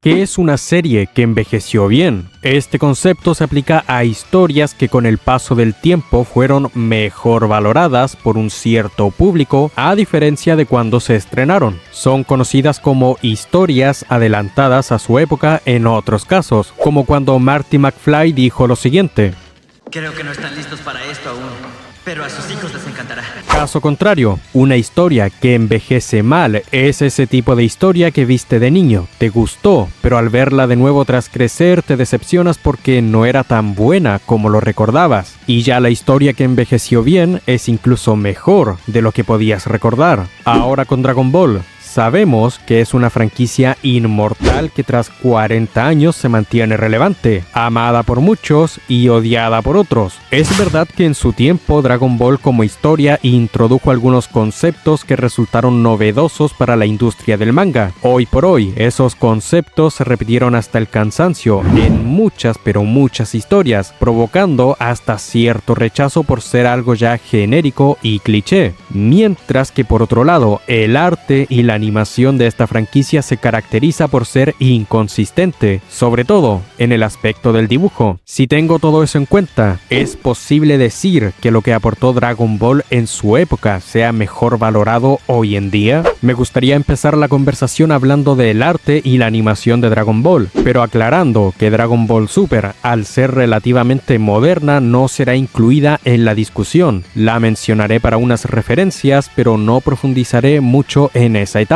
¿Qué es una serie que envejeció bien? Este concepto se aplica a historias que con el paso del tiempo fueron mejor valoradas por un cierto público, a diferencia de cuando se estrenaron. Son conocidas como historias adelantadas a su época en otros casos, como cuando Marty McFly dijo lo siguiente: "Creo que no están listos para esto aún, pero a sus hijos les encantará". Caso contrario, una historia que envejece mal es ese tipo de historia que viste de niño, te gustó, pero al verla de nuevo tras crecer te decepcionas porque no era tan buena como lo recordabas. Y ya la historia que envejeció bien es incluso mejor de lo que podías recordar. Ahora con Dragon Ball. Sabemos que es una franquicia inmortal que tras 40 años se mantiene relevante, amada por muchos y odiada por otros. Es verdad que en su tiempo Dragon Ball como historia introdujo algunos conceptos que resultaron novedosos para la industria del manga. Hoy por hoy, esos conceptos se repitieron hasta el cansancio en muchas historias, provocando hasta cierto rechazo por ser algo ya genérico y cliché. Mientras que por otro lado, el arte y la animación de esta franquicia se caracteriza por ser inconsistente, sobre todo en el aspecto del dibujo. Si tengo todo eso en cuenta, ¿es posible decir que lo que aportó Dragon Ball en su época sea mejor valorado hoy en día? Me gustaría empezar la conversación hablando del arte y la animación de Dragon Ball, pero aclarando que Dragon Ball Super, al ser relativamente moderna, no será incluida en la discusión. La mencionaré para unas referencias, pero no profundizaré mucho en esa etapa.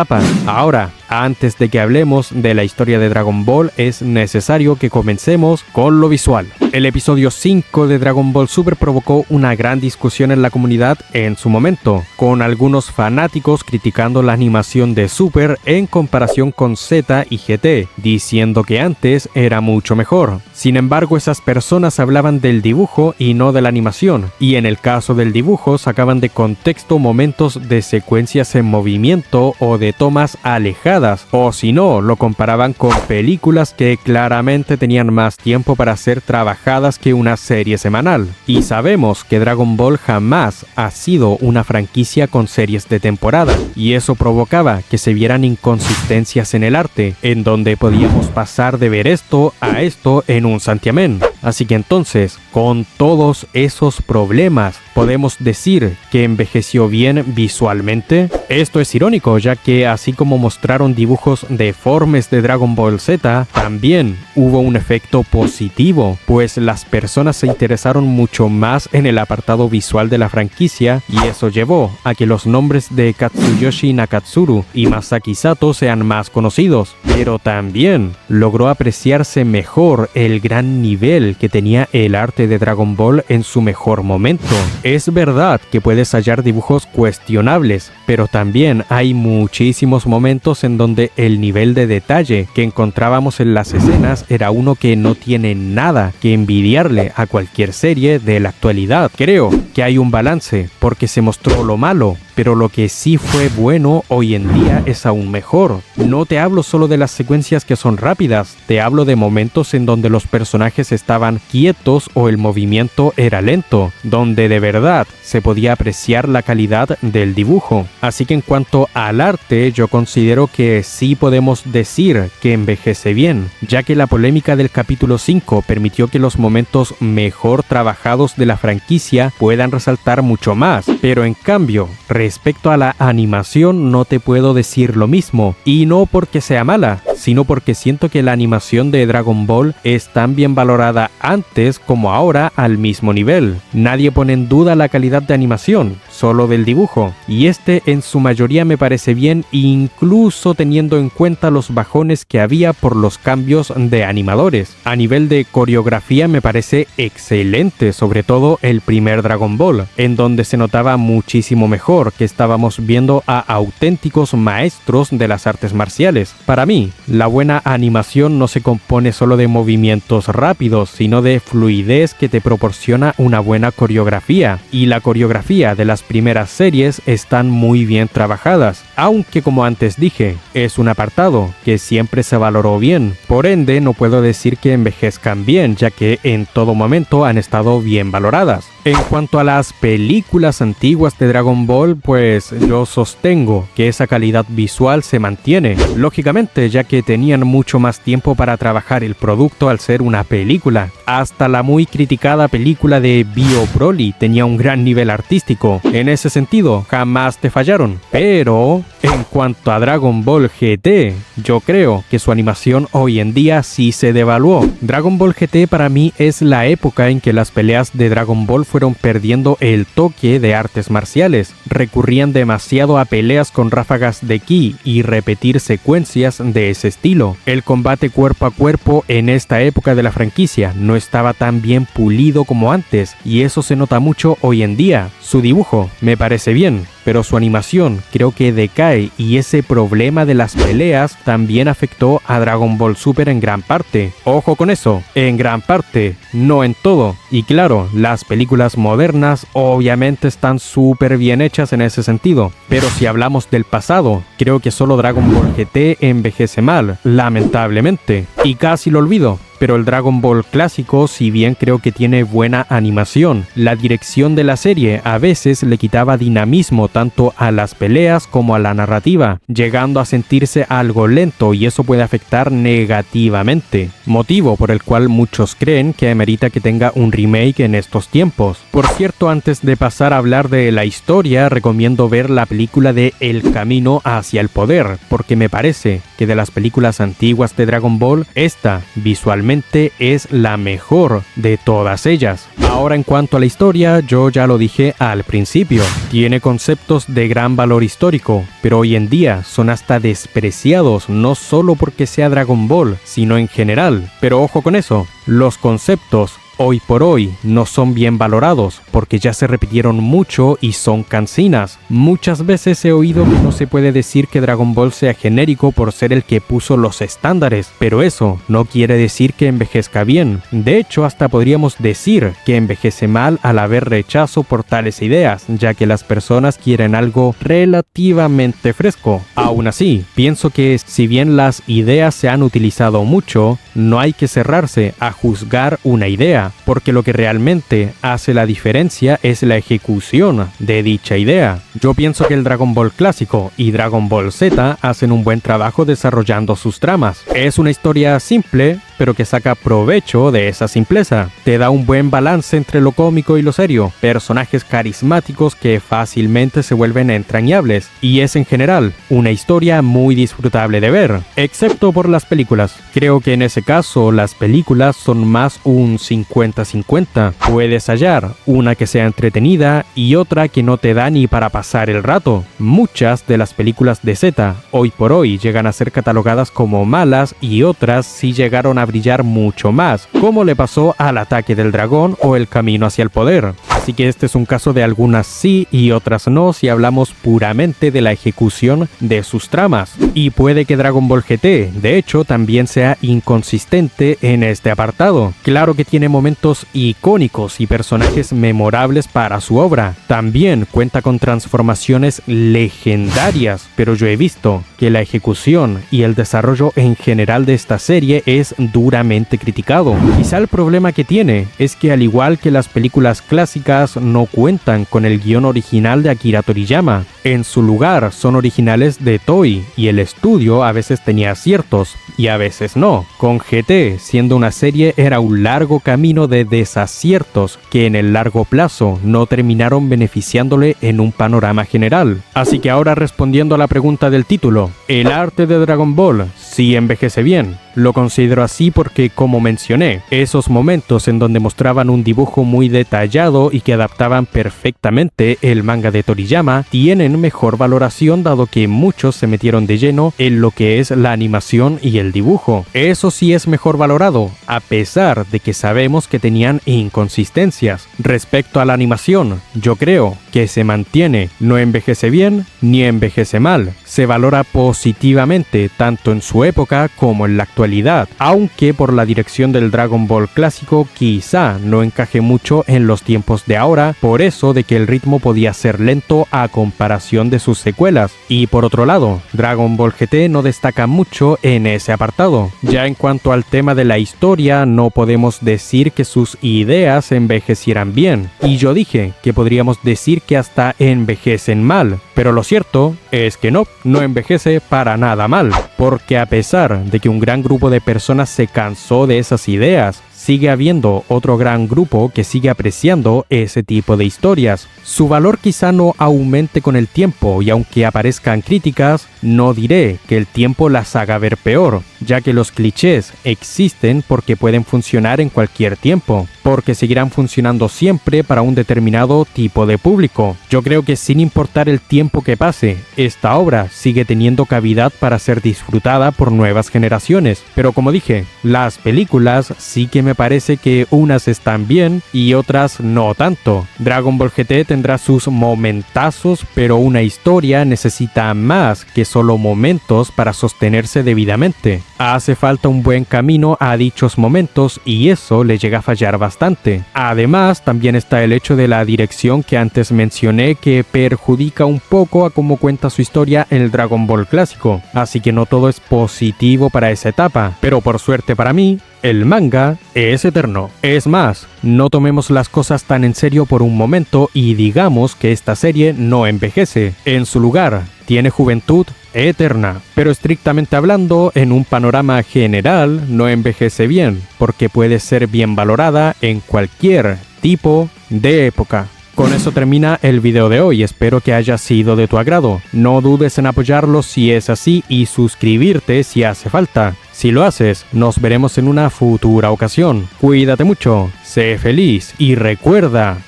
Ahora, antes de que hablemos de la historia de Dragon Ball, es necesario que comencemos con lo visual. El episodio 5 de Dragon Ball Super provocó una gran discusión en la comunidad en su momento, con algunos fanáticos criticando la animación de Super en comparación con Z y GT, diciendo que antes era mucho mejor. Sin embargo, esas personas hablaban del dibujo y no de la animación, y en el caso del dibujo sacaban de contexto momentos de secuencias en movimiento o de tomas alejadas, o si no, lo comparaban con películas que claramente tenían más tiempo para ser trabajadas que una serie semanal. Y sabemos que Dragon Ball jamás ha sido una franquicia con series de temporada, y eso provocaba que se vieran inconsistencias en el arte, en donde podíamos pasar de ver esto a esto en un santiamén. Así que entonces, con todos esos problemas, ¿podemos decir que envejeció bien visualmente? Esto es irónico, ya que así como mostraron dibujos deformes de Dragon Ball Z, también hubo un efecto positivo, pues las personas se interesaron mucho más en el apartado visual de la franquicia, y eso llevó a que los nombres de Katsuyoshi Nakatsuru y Masaki Sato sean más conocidos, pero también logró apreciarse mejor el gran nivel que tenía el arte de Dragon Ball en su mejor momento. Es verdad que puedes hallar dibujos cuestionables, pero también hay muchísimos momentos en donde el nivel de detalle que encontrábamos en las escenas era uno que no tiene nada que envidiarle a cualquier serie de la actualidad. Creo que hay un balance, porque se mostró lo malo, pero lo que sí fue bueno hoy en día es aún mejor. No te hablo solo de las secuencias que son rápidas, te hablo de momentos en donde los personajes estaban quietos o el movimiento era lento, donde de verdad se podía apreciar la calidad del dibujo. Así que en cuanto al arte, yo considero que sí podemos decir que envejece bien, ya que la polémica del capítulo 5 permitió que los momentos mejor trabajados de la franquicia puedan resaltar mucho más, pero en cambio, respecto a la animación no te puedo decir lo mismo, y no porque sea mala, sino porque siento que la animación de Dragon Ball es tan bien valorada antes como ahora al mismo nivel. Nadie pone en duda la calidad de animación, solo del dibujo, y este en su mayoría me parece bien, incluso teniendo en cuenta los bajones que había por los cambios de animadores. A nivel de coreografía me parece excelente, sobre todo el primer Dragon Ball, en donde se notaba muchísimo mejor, que estábamos viendo a auténticos maestros de las artes marciales. Para mí, la buena animación no se compone solo de movimientos rápidos, sino de fluidez que te proporciona una buena coreografía, y la coreografía de las primeras series están muy bien trabajadas, aunque como antes dije, es un apartado que siempre se valoró bien, por ende no puedo decir que envejezcan bien, ya que en todo momento han estado bien valoradas. En cuanto a las películas antiguas de Dragon Ball, pues yo sostengo que esa calidad visual se mantiene, lógicamente, ya que tenían mucho más tiempo para trabajar el producto al ser una película. Hasta la muy criticada película de Bio Broly tenía un gran nivel artístico. En ese sentido, jamás te fallaron. Pero en cuanto a Dragon Ball GT, yo creo que su animación hoy en día sí se devaluó. Dragon Ball GT para mí es la época en que las peleas de Dragon Ball fueron perdiendo el toque de artes marciales. Recurrían demasiado a peleas con ráfagas de ki y repetir secuencias de ese estilo. El combate cuerpo a cuerpo en esta época de la franquicia no estaba tan bien pulido como antes, y eso se nota mucho hoy en día. Su dibujo me parece bien, pero su animación creo que decae, y ese problema de las peleas también afectó a Dragon Ball Super en gran parte. Ojo con eso, en gran parte, no en todo. Y claro, las películas modernas obviamente están súper bien hechas en ese sentido, pero si hablamos del pasado, creo que solo Dragon Ball GT envejece mal, lamentablemente, y casi lo olvido. Pero el Dragon Ball clásico, si bien creo que tiene buena animación, la dirección de la serie a veces le quitaba dinamismo tanto a las peleas como a la narrativa, llegando a sentirse algo lento, y eso puede afectar negativamente, motivo por el cual muchos creen que amerita que tenga un remake en estos tiempos. Por cierto, antes de pasar a hablar de la historia, recomiendo ver la película de El Camino hacia el Poder, porque me parece que de las películas antiguas de Dragon Ball, esta visualmente es la mejor de todas ellas. Ahora, en cuanto a la historia, yo ya lo dije al principio, tiene conceptos de gran valor histórico, pero hoy en día son hasta despreciados, no solo porque sea Dragon Ball, sino en general. Pero ojo con eso, los conceptos hoy por hoy no son bien valorados porque ya se repitieron mucho y son cansinas. Muchas veces he oído que no se puede decir que Dragon Ball sea genérico por ser el que puso los estándares, pero eso no quiere decir que envejezca bien. De hecho, hasta podríamos decir que envejece mal al haber rechazo por tales ideas, ya que las personas quieren algo relativamente fresco. Aún así, pienso que si bien las ideas se han utilizado mucho, no hay que cerrarse a juzgar una idea, porque lo que realmente hace la diferencia es la ejecución de dicha idea. Yo pienso que el Dragon Ball clásico y Dragon Ball Z hacen un buen trabajo desarrollando sus tramas. Es una historia simple, pero que saca provecho de esa simpleza. Te da un buen balance entre lo cómico y lo serio, personajes carismáticos que fácilmente se vuelven entrañables, y es en general una historia muy disfrutable de ver, excepto por las películas. Creo que en ese caso las películas son más un 50-50. Puedes hallar una que sea entretenida y otra que no te da ni para pasar el rato. Muchas de las películas de Z hoy por hoy llegan a ser catalogadas como malas, y otras sí llegaron a brillar mucho más, como le pasó al Ataque del Dragón o El Camino hacia el Poder. Así que este es un caso de algunas sí y otras no si hablamos puramente de la ejecución de sus tramas. Y puede que Dragon Ball GT, de hecho, también sea inconsistente en este apartado. Claro que tiene momentos icónicos y personajes memorables para su obra. También cuenta con transformaciones legendarias, pero yo he visto que la ejecución y el desarrollo en general de esta serie es duramente criticado. Quizá el problema que tiene es que, al igual que las películas clásicas, no cuentan con el guión original de Akira Toriyama. En su lugar son originales de Toei, y el estudio a veces tenía aciertos y a veces no. Con GT, siendo una serie, era un largo camino de desaciertos que en el largo plazo no terminaron beneficiándole en un panorama general. Así que ahora, respondiendo a la pregunta del título, ¿el arte de Dragon Ball sí envejece bien? Lo considero así porque, como mencioné, esos momentos en donde mostraban un dibujo muy detallado y que adaptaban perfectamente el manga de Toriyama tienen mejor valoración, dado que muchos se metieron de lleno en lo que es la animación y el dibujo. Eso sí es mejor valorado, a pesar de que sabemos que tenían inconsistencias. Respecto a la animación, yo creo que se mantiene, no envejece bien ni envejece mal, se valora positivamente tanto en su época como en la actualidad, aunque por la dirección del Dragon Ball clásico quizá no encaje mucho en los tiempos de ahora, por eso de que el ritmo podía ser lento a comparación de sus secuelas. Y por otro lado, Dragon Ball GT no destaca mucho en ese apartado. Ya en cuanto al tema de la historia, no podemos decir que sus ideas envejecieran bien, y yo dije que podríamos decir que hasta envejecen mal, pero lo cierto es que no envejece para nada mal, porque a pesar de que un gran grupo de personas se cansó de esas ideas, sigue habiendo otro gran grupo que sigue apreciando ese tipo de historias. Su valor quizá no aumente con el tiempo, y aunque aparezcan críticas, no diré que el tiempo las haga ver peor, ya que los clichés existen porque pueden funcionar en cualquier tiempo, porque seguirán funcionando siempre para un determinado tipo de público. Yo creo que sin importar el tiempo que pase, esta obra sigue teniendo cavidad para ser disfrutada por nuevas generaciones, pero como dije, las películas sí que me parece que unas están bien y otras no tanto. Dragon Ball GT tendrá sus momentazos, pero una historia necesita más que solo momentos para sostenerse debidamente. Hace falta un buen camino a dichos momentos y eso le llega a fallar bastante. Además, también está el hecho de la dirección que antes mencioné, que perjudica un poco a cómo cuenta su historia en el Dragon Ball clásico, así que no todo es positivo para esa etapa, pero por suerte para mí, el manga es eterno. Es más, no tomemos las cosas tan en serio por un momento y digamos que esta serie no envejece. En su lugar, tiene juventud eterna. Pero estrictamente hablando, en un panorama general, no envejece bien, porque puede ser bien valorada en cualquier tipo de época. Con eso termina el video de hoy, espero que haya sido de tu agrado. No dudes en apoyarlo si es así y suscribirte si hace falta. Si lo haces, nos veremos en una futura ocasión. Cuídate mucho, sé feliz y recuerda,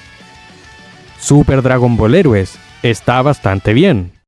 Super Dragon Ball Heroes está bastante bien.